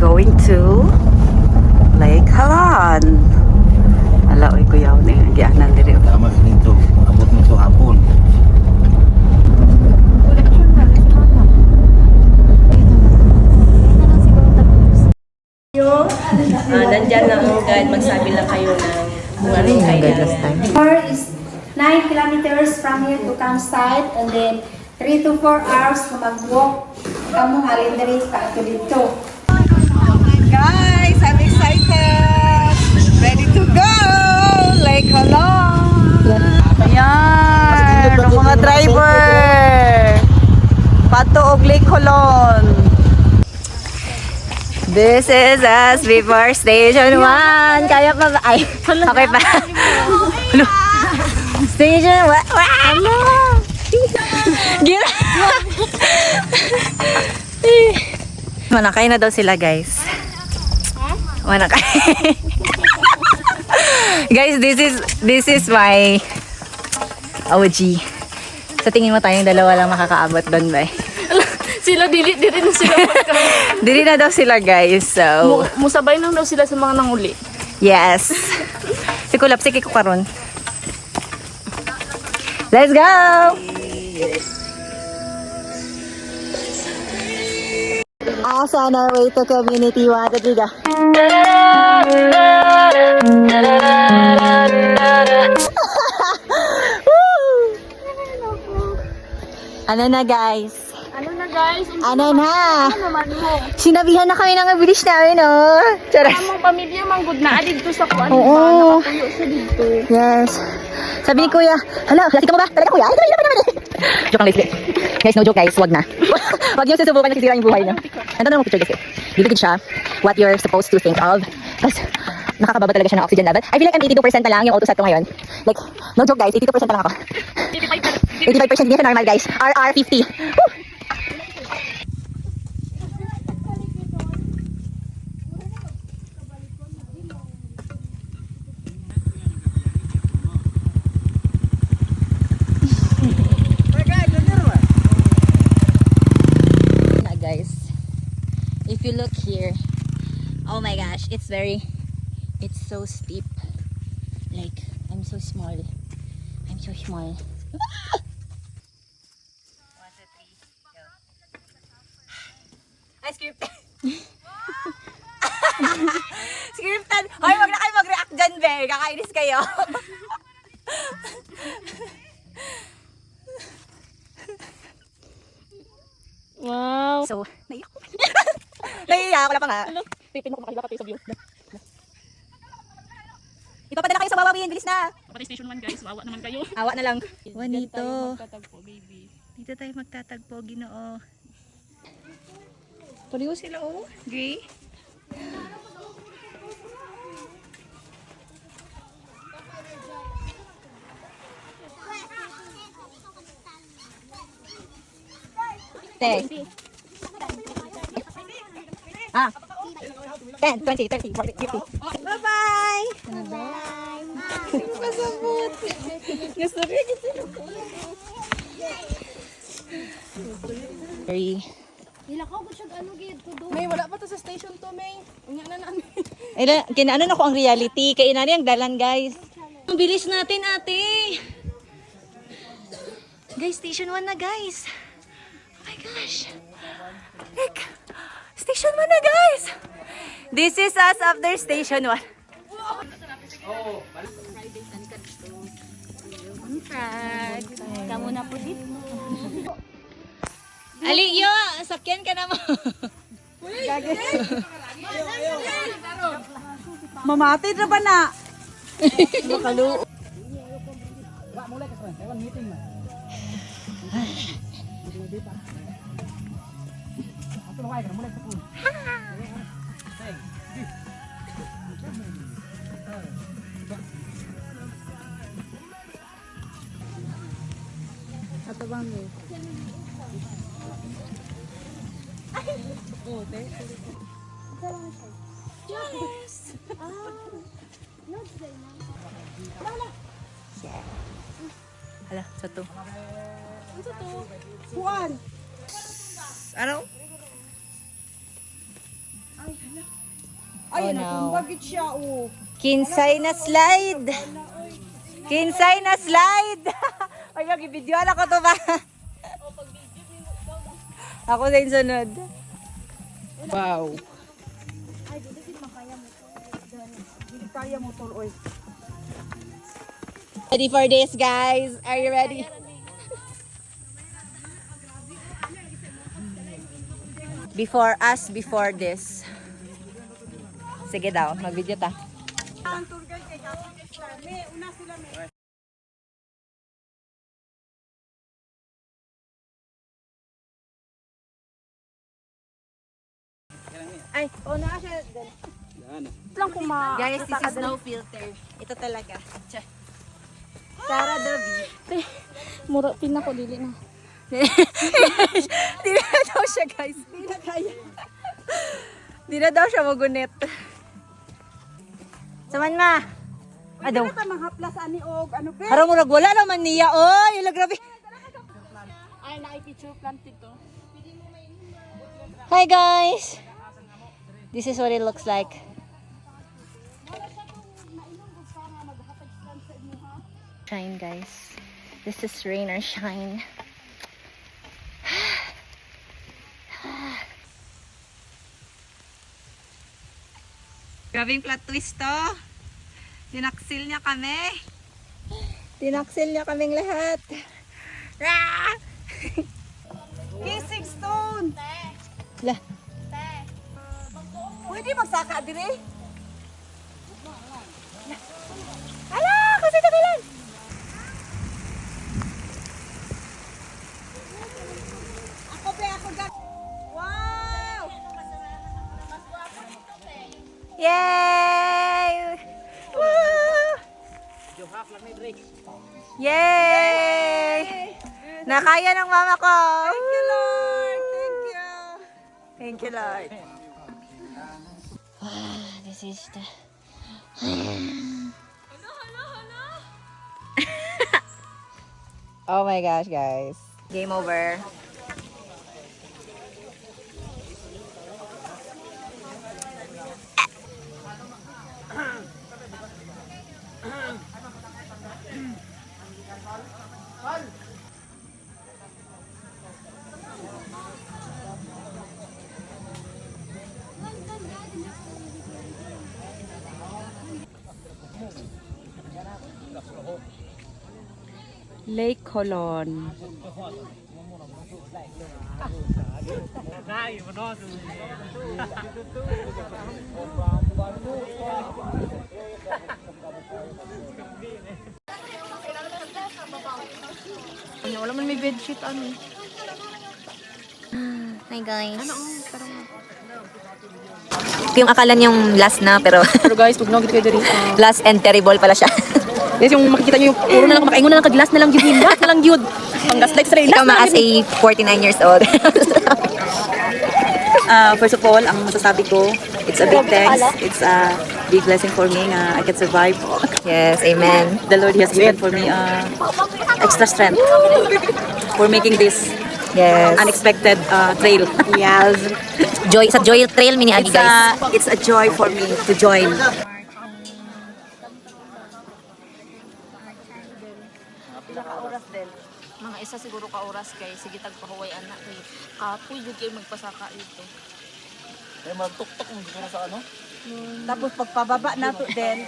going to Lake Halan. Ala, oy kuyaw na yung agianan diri. Tama nito. Abot mo to hapon. Nandyan na ang guide, magsabi lang kayo ng kung ano yung kailangan. Is 9 kilometers from here to campsite, and then 3 to 4 hours na mag-walk. Kamong alin diri pa dito. Guys, I'm excited! Ready to go! Lake Halan! Ayan! Ang mga driver! Pato og Lake Halan! This is us before Station 1! Kaya pa ba? Ay, okay pa. Hello. Station 1! Hello! Gira! Manakay na daw sila, guys. Manakay. Guys, this is my OG. Sa tingin mo tayong dalawa lang makakaabot doon, ba? Sila, dili na sila magka. Dili na daw sila, guys. So, Musabay lang daw sila sa mga nanguli. yes. Si Kulap, sige ko karon. Let's go! Asa on our way to community 1, 2, 3, go. Ano na, guys? Ano na guys? Ano na? Ano naman mo? Sinabihan na kami ng bilis namin, oh. Charot. Among pamilya manggod na dito sa kuan Oo. ba? Nakatuyo sa dito. Yes. Sabi ni Kuya, hala, lasik ka mo ba? Talaga Kuya? Ay, talaga naman. Joke lang, guys. Guys, no joke, guys. Wag na. Wag niyo susubukan na sisira yung buhay niyo. Ando na mo picture, guys. Bibigid siya what you're supposed to think of. Tapos, nakakababa talaga siya ng oxygen level. I feel like I'm 82% na lang yung auto set ko ngayon. Like, no joke, guys. 82% pa lang ako. 85% hindi siya normal, guys. RR 50. Woo! Guys, if you look here, oh my gosh, it's so steep. Like, I'm so small. I'm so small. 1, 2, 3, go. Ay, scripted. Scripted. Hoy, wag na kayo mag-react dyan, be. Kakainis kayo. Wow. So, naiyak ko. Naiyak ko lang pa nga. Pipin mo makakita sa view. Ipapadala kayo sa Wawa, bilis na. Pati station 1 guys, wawa naman kayo. Awa na lang. Juanito. Magtatagpo, baby. Dito tayo magtatagpo, Ginoo. Pareho sila, oh. Gray. Ah. 10, 20, 30, 40, 50. Bye-bye! Bye-bye! Masabot! Gusto rin kasi. Very... May wala pa to sa station 2, May. Unya na namin. Kinaano na ko ang reality. Kainari ang dalan, guys. Ang bilis natin, ate. Guys, station 1 na, guys. Oh my gosh. Like, station 1 na, guys. This is us after station 1. Kamu na po dito. Aliyo, sakyan ka naman. Mamatid na ba na? Makalu. Ato bang ni? Yes! Hala, satu. Juan! Ano? Oh no. Kinsay na slide. Kinsay na slide. Ay, mag-video na ko to ba? Ako sa sunod. Wow. Ready for this, guys? Are you ready? Before us, before this. Sige daw, mag-video ta. Ay, na siya. Lang kuma. Guys, this is no filter. Ito talaga. Sarah Davi. Mura pina ko dili na. Di na daw siya, guys. Di na kaya. Di na daw siya magunit. Saman ma. Adaw. Ito manghaplas ani og ano pe? Harang murag wala naman niya. Oy, ila grabe. Ay na picture planted to. Hi guys. This is what it looks like. Shine, guys. This is rain or shine. Grabing plot twist to. Tinaksil niya kami. Tinaksil niya kaming lahat. Rah! Kissing stone. Lah. Pwede magsaka dire? Ala, kasi tagalan. Ako pe ako gat. Wow! Yay! Woo! Yay! Nakaya ng mama ko. Thank you Lord. Thank you. Thank you, Lord. This is the... Oh my gosh, guys. Game over. Lake Colon. Wala man may bedsheet ano. Hi, guys. Ito yung akala niyong last na, pero Pero guys, pag nagit kayo diri. last and terrible pala siya. Guys, yung makikita niyo yung puro na lang makaingon na lang kag last na lang yun. Last na lang yun. Ang gaslight sa Ikaw ma, as a 49 years old. First of all, ang masasabi ko, it's a big thanks. It's a big blessing for me na I can survive. Yes, amen. The Lord has given for me extra strength for making this Yes. unexpected trail. Yes. Joy, sa Joy Trail mini agi, guys. It's a joy for me to join. Mga isa siguro ka oras kay sige tagpahuway anak kay kapoy jud kay magpasaka ito. Tapos pagpababa na to din.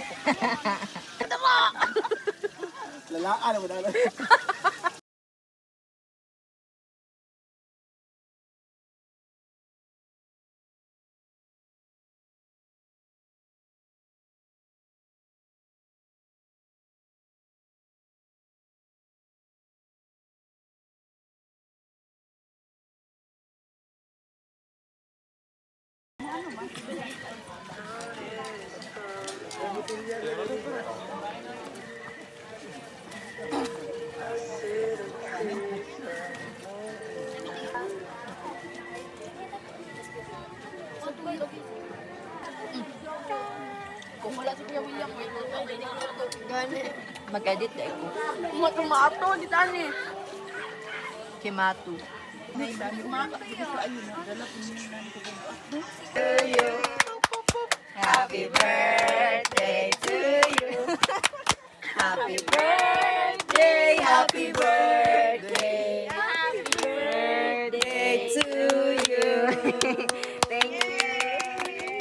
Kung wala si Kuya William, gani. Mag-edit na ito. Tumato di tani. Kimatu. Happy birthday to you. Happy birthday, happy birthday. Happy birthday to you. Thank you.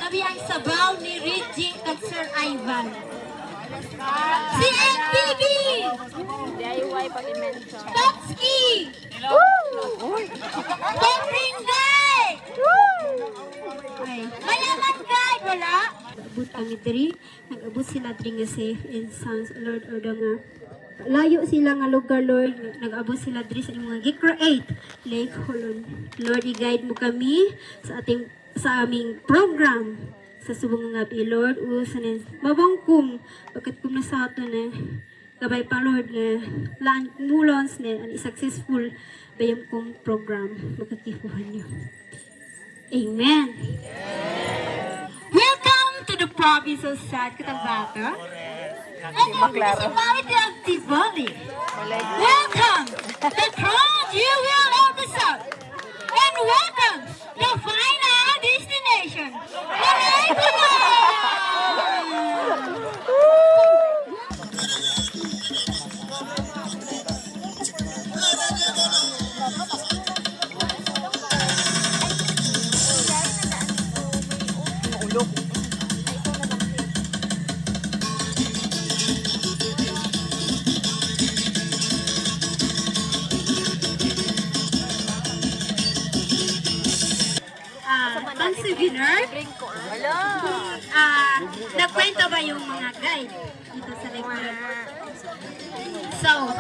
Sabi ang sabaw ni Reggie at Sir Ivan. Si MTV! DIY pag-mention. Topski! Toprinday! Ay, mayaman guys, wala? Nag-abot kami diri. Nag-abot sila diri nga safe and sounds, Lord, or nga layo sila nga lugar, Lord. Nag-abot sila diri sa imong gi-create Lake Holon. Lord, i-guide mo kami sa aming program sa subong nga gabi, Lord. Usanin mabangkum pagkat kum na sa ato na gabay pa, Lord, nga laan mulons na ang successful bayam kong program magkatipuhan niyo. Amen. Welcome to the province of San Cotabato and the municipality of Tivoli. Welcome the Crown Jewel episode and welcome the final destination. Pang souvenir, nagkwento ba yung mga guide dito sa Lake? So,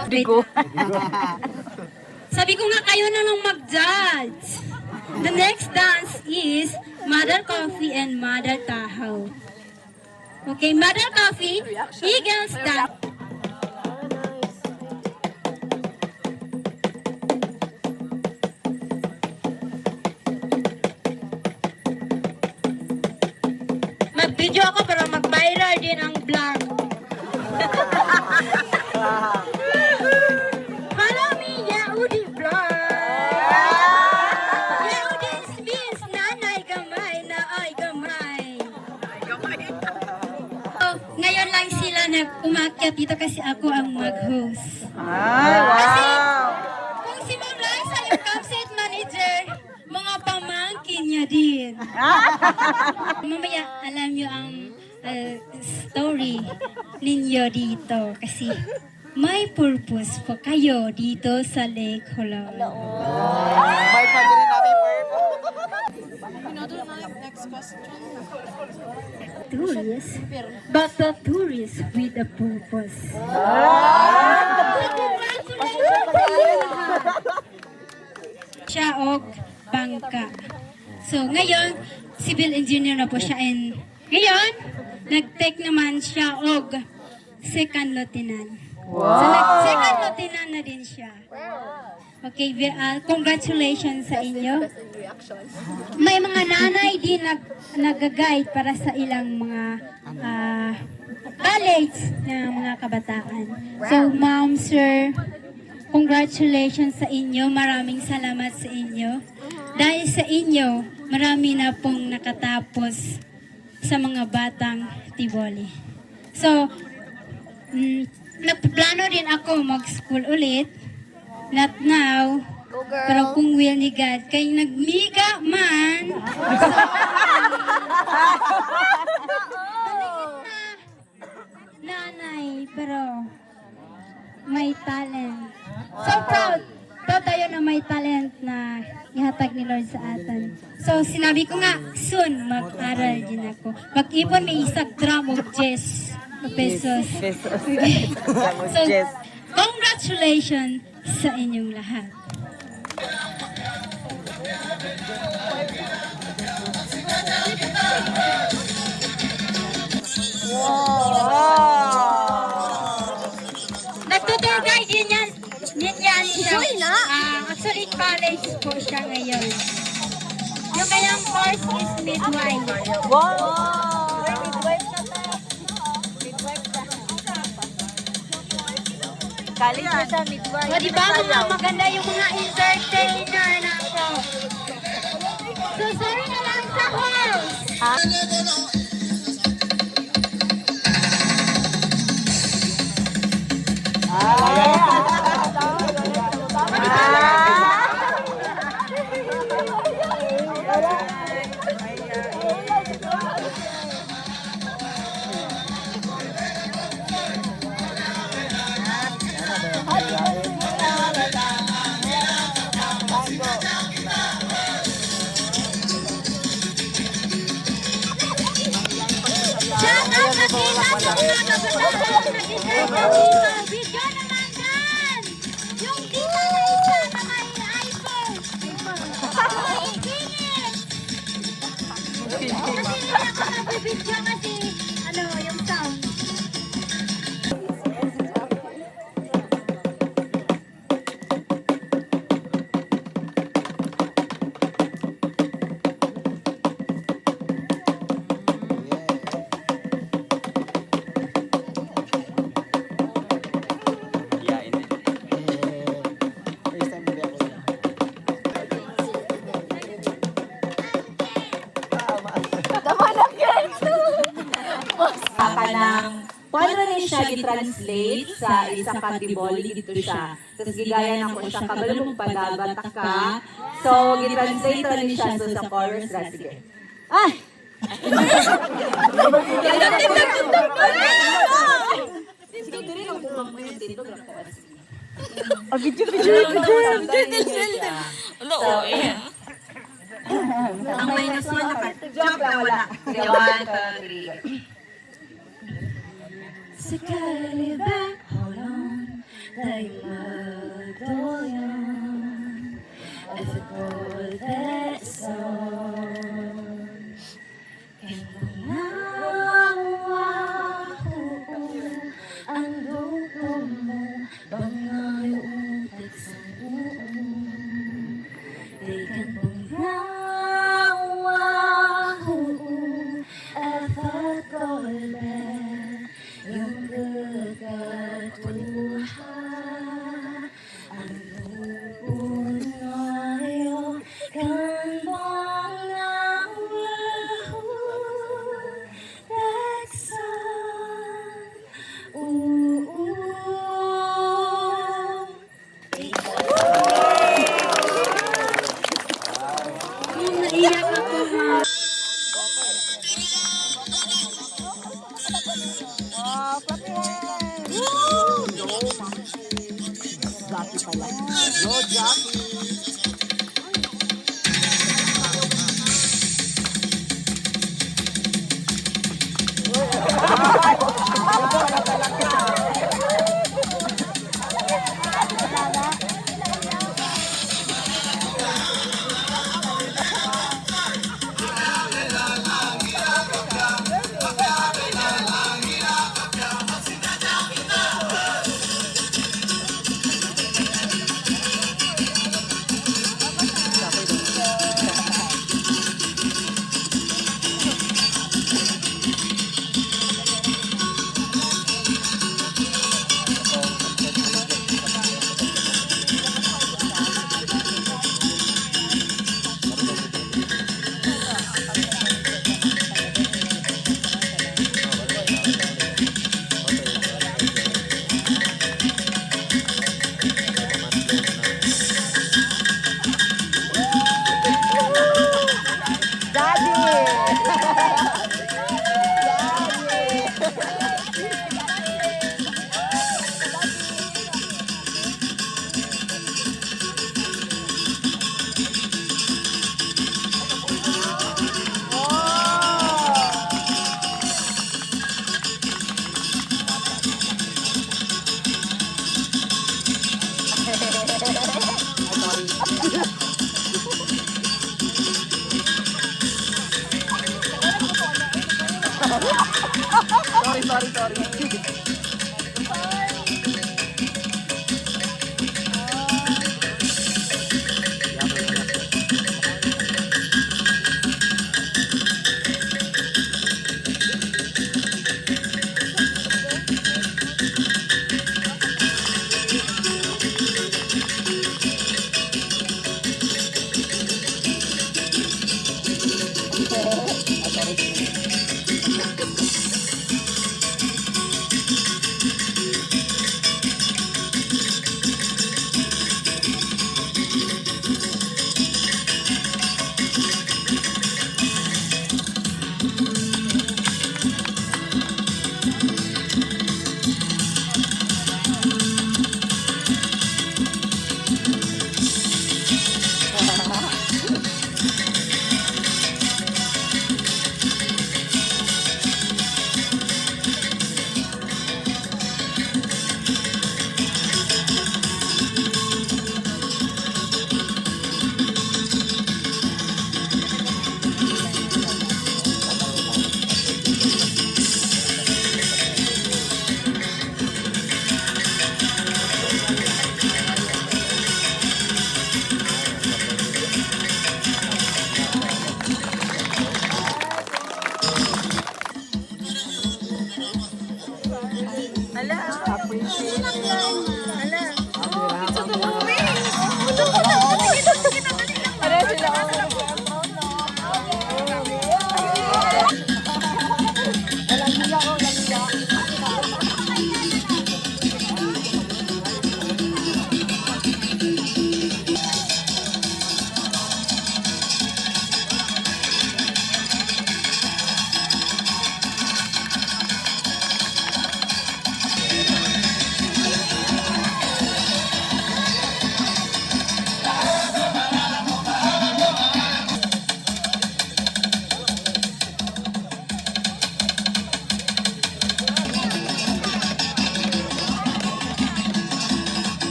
sabi ko nga kayo na lang mag-judge. The next dance is Mother Coffee and Mother Tahoe. Okay, Mother Coffee, Eagles dance. Mag-video ako para mag-viral din ang vlog. Follow me, Yaudi Vlog. Yaudi means nanay gamay, naay gamay. So, ngayon lang sila umakyat dito kasi ako ang mag-host. Kasi, kung si Ma'am Liza yung campsite manager, mga pamangkin niya din. Mamaya, alam niyo ang story ninyo dito kasi may purpose po kayo dito sa Lake Holon. May pa din namin Tourists, but the tourists with a purpose. Siya og bangka. So, ngayon, civil engineer na po siya and ngayon, nag-take naman siya og second lieutenant. So, second lieutenant na din siya. Okay, congratulations sa inyo. May mga nanay din nag-guide para sa ilang mga college na mga kabataan. So, ma'am, sir, congratulations sa inyo. Maraming salamat sa inyo. Dahil sa inyo, marami na pong nakatapos sa mga batang Tivoli. So, nagplano din ako mag-school ulit. Not now, pero kung will ni God, kay nagmiga man. Nanay, pero may talent. So proud. Ito tayo na may talent na ihatag ni Lord sa atin. So sinabi ko nga, soon mag-aral din ako. Mag-ipon may isang drum of pesos. So, congratulations sa inyong lahat. Nagtutour guide din yan siya. Actually, college po siya ngayon. Yung kanyang course is midwife. Wow! Midwife na tayo. College na siya, midwife. O, diba mga maganda yung mga entertainer na ako. So, sorry na lang sa host. Video naman dyan! Yung tita na isa na may iPhone! Kasi hindi ako nabibidyo kasi ano, yung sound. Saka ng paano rin siya i-translate sa isa ka tiboli dito siya. Tapos gigaya na ko siya kabalong padagat ka. So, i-translate rin siya so, sa chorus na. Sige. Ay! Ano, oh, eh. Ang minus one na joke lang wala. Sige, 1, 2, 3. Sakali ba holong tayo magdoyon as a golden song Kinawa ko ang dugo mo bangayong tagsang Ikan panggawa ko at golden yung kagatuhan ang lupon ngayon kan mga teksan naiyak ako ma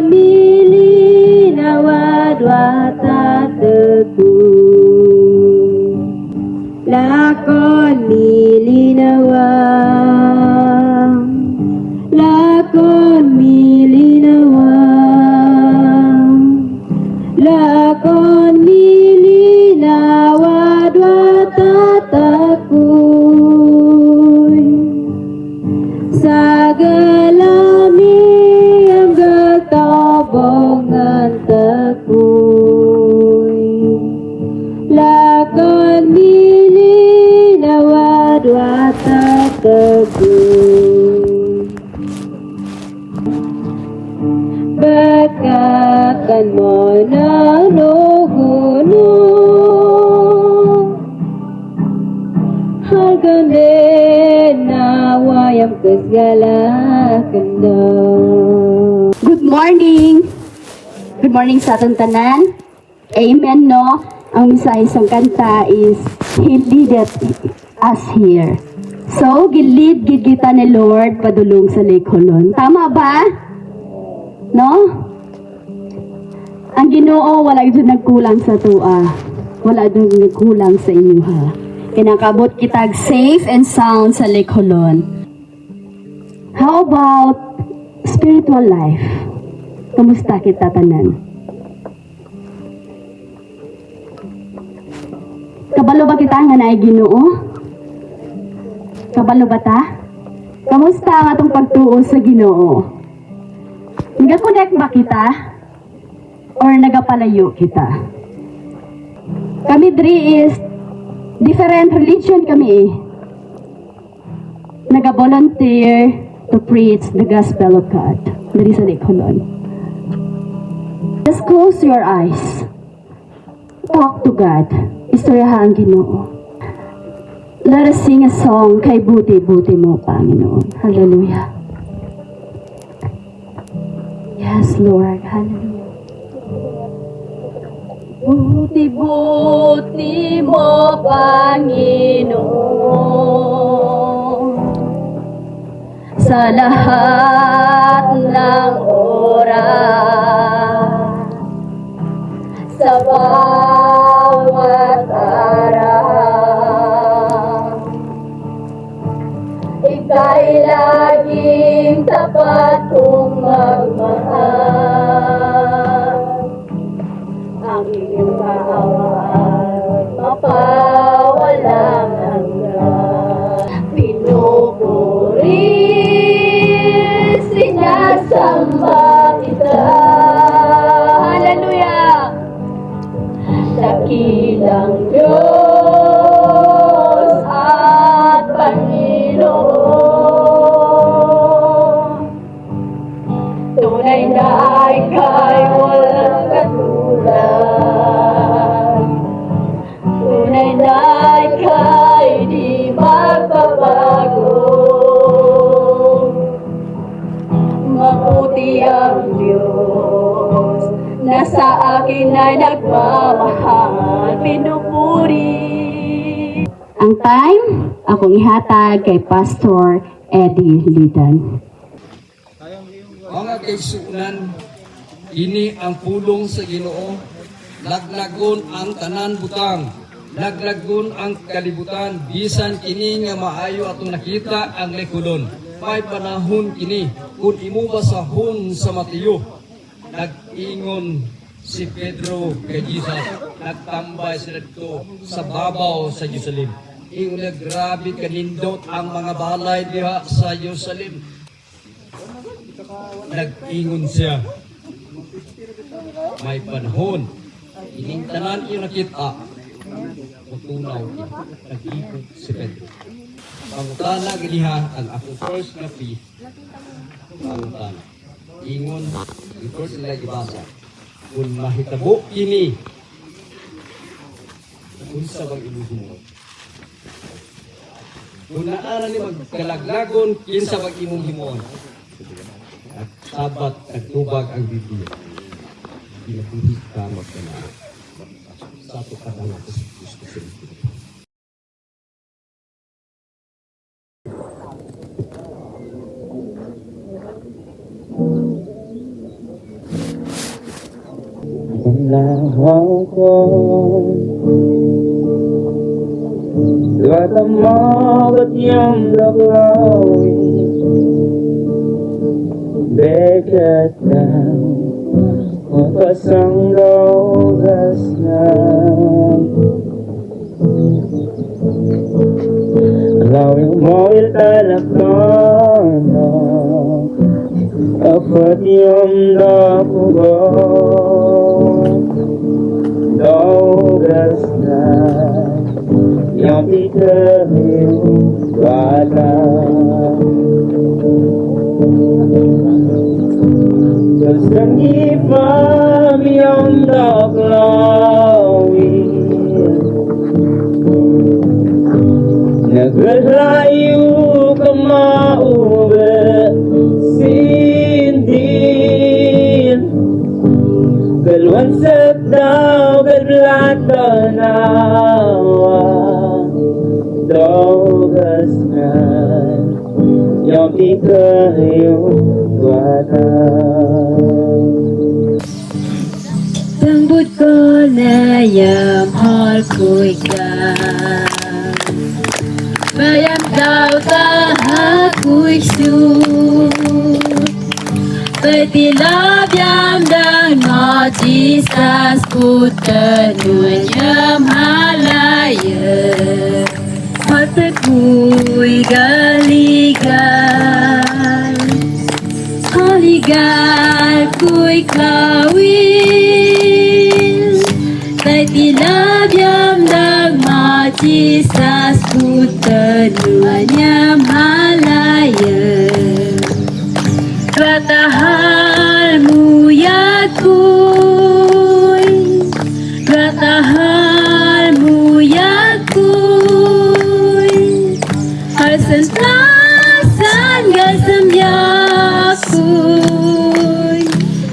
milinawa dwata teku. Lakon milinawa, lakon milinawa, lakon milinawa dwata takuy. Sa galami ang gatabongan takuy. Lakon milinawa dwata takuy. Bakakan mo na nuguno hanggang na wayam kasgalakan na. Good morning! Good morning sa atong tanan. Amen, no? Ang isa isang kanta is He leadeth us here. So, gilid gid kita ni Lord padulong sa Lekolon. Tama ba? No? Ang Ginoo wala gyud nagkulang sa tua. Wala gyud nagkulang sa inyo ha. Kinakabot kitag safe and sound sa Lekolon. How about spiritual life? Kumusta kita tanan? Kabalo ba kita nga naay Ginoo? Kabalo ba ta? Kamusta ang atong pagtuo sa Ginoo? Nagakunek ba kita? Or nagapalayo kita? Kami diri is different religion kami. Naga-volunteer to preach the gospel of God. Diri sa Lekolon. Just close your eyes. Talk to God. Istoryahan ang Ginoo. Let us sing a song kay buti-buti mo, Panginoon. Hallelujah. Yes, Lord. Hallelujah. Buti-buti mo, Panginoon, sa lahat ng oras, sa bawat araw. Ika'y laging tapat kong magmahal. Ang iyong kaawaan mapawalang hanggan. Pinupuri, sinasamba kita. Hallelujah! Dakilang Diyos at Panginoon, tunay na ika'y walang katulad, tunay na ika'y di magbabago. Mabuti ang Diyos na sa akin ay nagmamahal, pinupuri. Ang time, akong ihatag kay Pastor Eddie Lidan. Mga kaigsuunan, ini ang pulong sa Ginoo, laglagon ang tanan butang, laglagon ang kalibutan, bisan kini nga maayo atong nakita ang Lekolon. May panahon kini, kung imo basahon sa Mateo, nag-ingon si Pedro kay Jesus, nagtambay sila dito sa babaw sa Jerusalem. Ingon na grabe kanindot ang mga balay diha sa Jerusalem. Nag-ingon siya, may panahon, ining tanan iyo nakita, tutunaw kita, nag-ikot si Pedro. Pangutana ganiha ang ako first na fee, pangutana. Ingon, yung first nila ibasa, kung mahitabo kini, kung sa mag-iluhin mo. Kung naaran ni magkalaglagon, kinsa mag-imong himoon. At sabat, nagtubag ang Biblia. Pinapuhit ka magkanaan. Sa ito ka lang ako sa Kristo. Guatemala yang berlawi dekat dan pasang dogasnan lawi mobil telefono apa yang dapugo dogasnan yang dikehil badan Kesengi mami yang tak lawi Naglayo kamao sindin Galwan sa daw galblat tanawa Dogas na Yang di kayo Tembut ko na yam hal kuy ka Bayam daw ta kuy su Petilab yam dang no Jesus putan yam halaya Mata kuy galigan Haligan kuy kawin Tay tilab yam dang ma Jesus putan yam halaya Ratahal muyat kuy Ratahal muyat kuy Harsan tasan gasam yakuy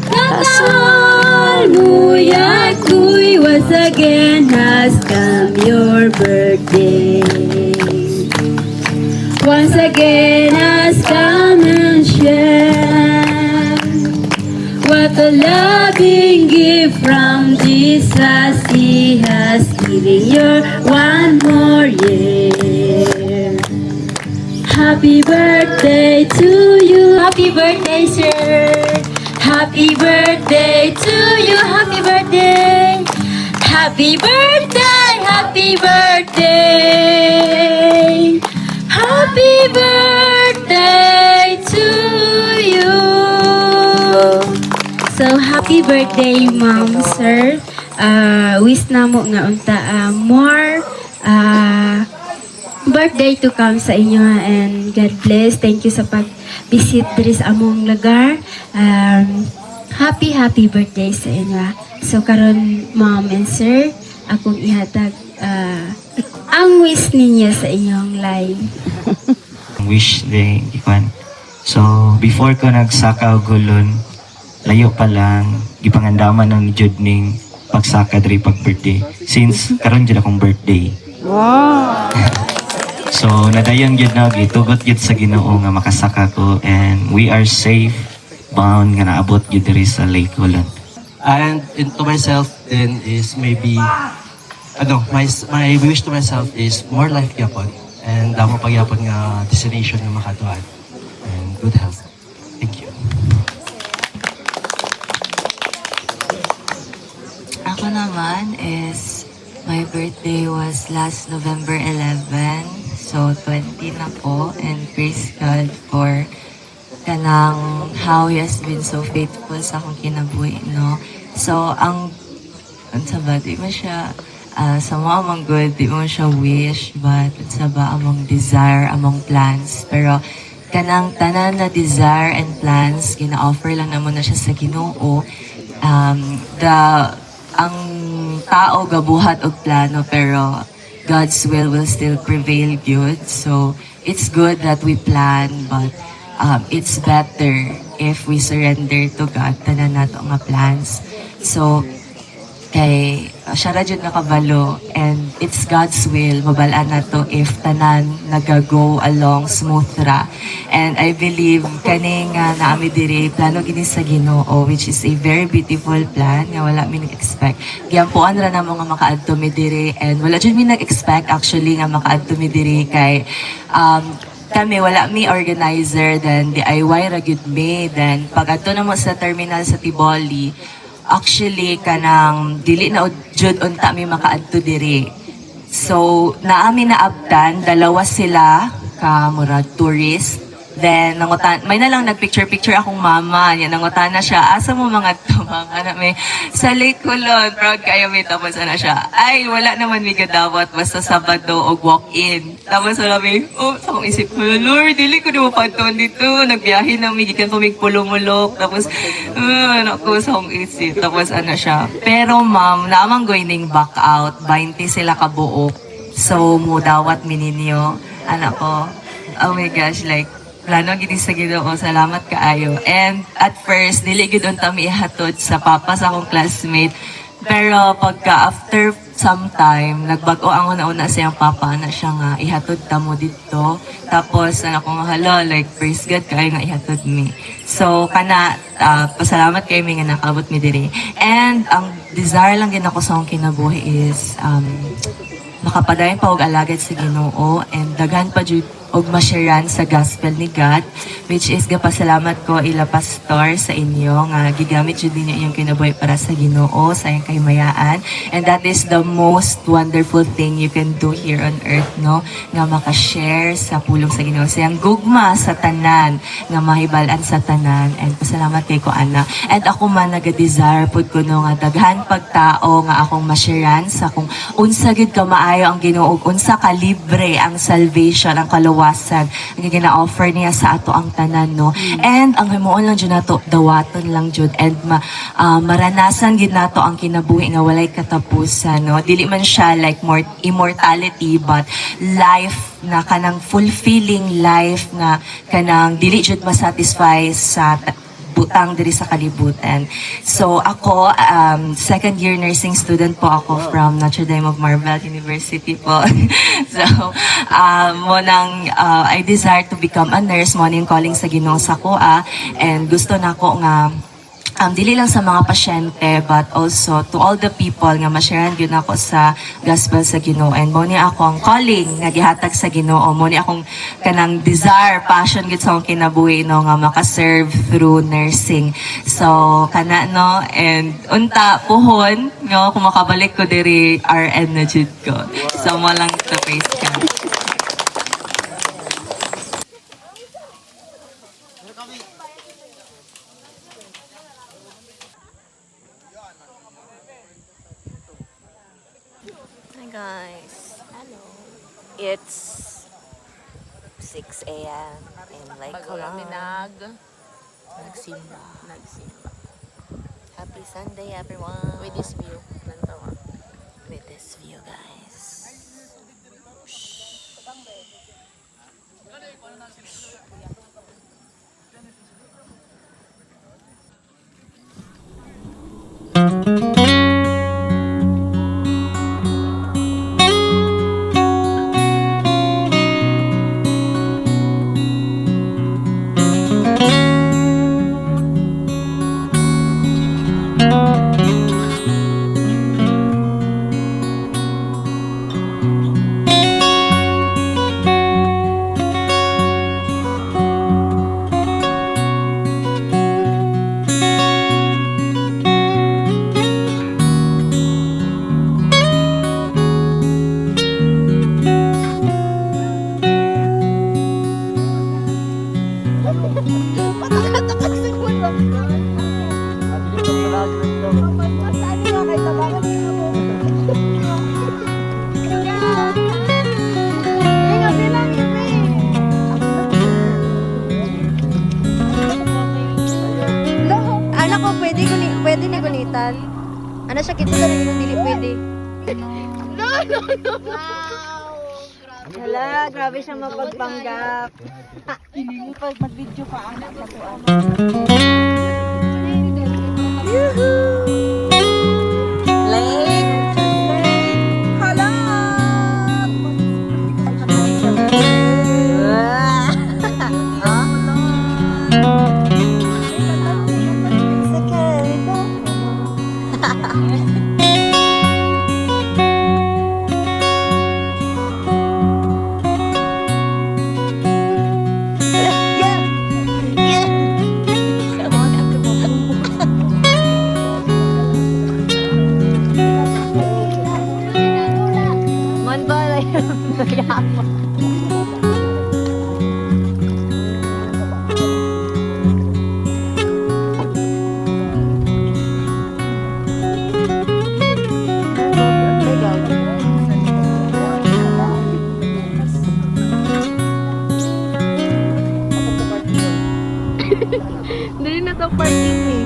Ratahal muyat kuy Once again has come your birthday Once again has come and shared What a loving gift from Jesus He has given you one more year Happy birthday to you Happy birthday sir Happy birthday to you Happy birthday Happy birthday Happy birthday Happy birthday to you. So happy birthday ma'am sir. Wish namo nga unta more birthday to come sa inyo and God bless. Thank you sa pag-visit diri sa among lugar. Happy birthday sa inyo. So karon ma'am and sir, akong ihatag ang wish ninyo sa inyong live. Wish day, ikuan. So, before ko nagsaka og gulon, layo pa lang, gipangandaman ng jud ning pagsaka diri pag birthday. Since karon jud akong birthday. Wow! So, nadayon jud na, gitugot jud sa Ginoo nga makasaka ko and we are safe bound nga naabot jud diri sa Lake Gulon. And to myself then is maybe my wish to myself is more life yapon and damo pagyapon nga destination nga makatuan and good health. Thank you. Ako naman is my birthday was last November 11, so 20 na po, and praise God for kanang how He has been so faithful sa akong kinabuhi, no? So ang sa ba, di mo siya sa mga among good, di mo siya wish, but sa ba among desire, among plans. Pero kanang tanan na desire and plans, gina-offer lang naman na siya sa Ginoo. Ang tao gabuhat og plano, pero God's will still prevail good. So it's good that we plan, but it's better if we surrender to God tanan nato nga plans. So kay siya ra jud nga kabalo, and it's God's will mabalaan na to if tanan nagago along smooth ra. And I believe kaning naami diri plano gini sa Ginoo, which is a very beautiful plan nga wala mi nag-expect. Giampuan ra namo nga makaadto mi diri, and wala jud mi nag-expect actually nga makaadto mi diri kay kami wala mi organizer, then DIY ra gyud mi. Then pag adto namo sa terminal sa Tiboli, actually kanang dili na jud unta mi makaadto diri. So naami na abtan, dalawa sila ka murag tourist. Then nangutan, may na lang nagpicture akong mama niya, nangutan na siya, asa mo mga tumang ana may sa Lake Colon, proud kayo may. Tapos ana siya, ay wala naman mi gadawat basta Sabado og walk-in. Tapos wala may, sa akong isip ko, Lord, dili ko na mapanton dito, nagbiyahe na mi gikan ko mig pulumulok. Tapos ako sa akong isip. Tapos ana siya, pero ma'am, naamang going back out, 20 sila kabuok. So mudawat mi ninyo, anak ko. Oh my gosh, like plano gini sa Ginoo, salamat kaayo. And at first, dili gid unta mi ihatod sa papa sa akong classmate. Pero pagka after some time, nagbag-o ang una-una siyang papa na siya nga ihatod ta mo dito. Tapos ana ko nga hala, like praise God kaayo nga ihatod mi. So kana pasalamat kay mi nga nakabot mi diri. And ang desire lang gid ako sa akong kinabuhi is makapadayon pa og alagad sa Ginoo, and daghan pa jud og masharan sa gospel ni God, which is gapasalamat ko ila pastor sa inyo nga gigamit jud ninyo iyong kinabuhi para sa Ginoo sa iyang kahimayaan. And that is the most wonderful thing you can do here on earth, no, nga makashare sa pulong sa Ginoo, sa iyang gugma sa tanan, nga mahibal-an sa tanan. And pasalamat kay ko ana, and ako man naga-desire pud ko no nga daghan pagtao nga akong masharan sa kung unsa gid ka maayo ang Ginoo, unsa ka libre ang salvation, ang kaluwasan ang gina-offer niya sa ato ang tanan, no. And ang himuon lang jud nato, dawaton lang jud, and maranasan gid nato ang kinabuhi nga walay katapusan, no. Dili man siya like more immortality, but life na kanang fulfilling life nga kanang dili jud masatisfy sa butang diri sa kalibutan. So ako, second year nursing student po ako from Notre Dame of Marvel University po. So, I desire to become a nurse, mo yung calling sa Ginoo sa kuha, and gusto na ko nga dili lang sa mga pasyente, but also to all the people nga ma-sharean gyud ako sa gospel sa Ginoo. And mo ni akong calling nga gihatag sa Ginoo, mo ni akong kanang desire, passion gyud sa akong kinabuhi, no, nga maka-serve through nursing. So kana, no, and unta puhon, no, kung makabalik ko diri RN na jud ko. So mo lang to praise God. Hi guys. Hello. It's 6 a.m. in Lake Colon. Nagsimba. Happy Sunday, everyone. With this view. With this view, guys. Pwede na gunitan. Ano siya, kita na rin yung dili pwede. No. Hala, grabe siya mapagpanggap. Pag mag-video ka, anak na po. Yuhuu! Dali na to parking eh.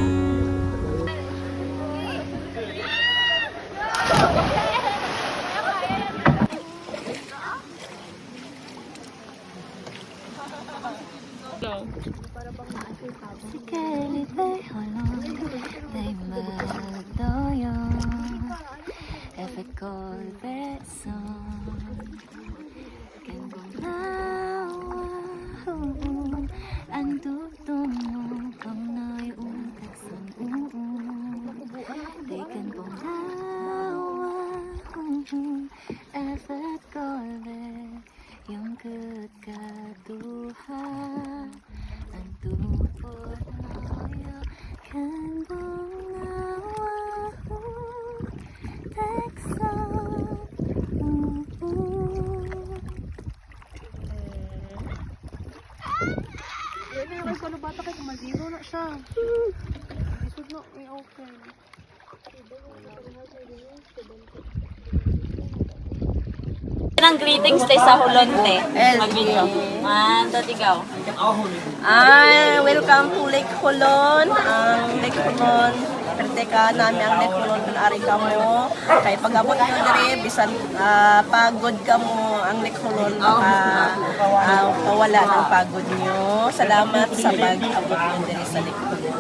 Ang greetings tayo sa Hulonte. Mag-video. 1, 2, 3. Welcome to Lake Hulon. Ang Lake Hulon, perteka namin ang Lake Hulon kung ari ka mo. Kay pag-abot mo diri, bisan pagod ka mo, ang Lake Hulon pawala ng pagod nyo. Salamat sa pag-abot mo diri sa Lake Hulon.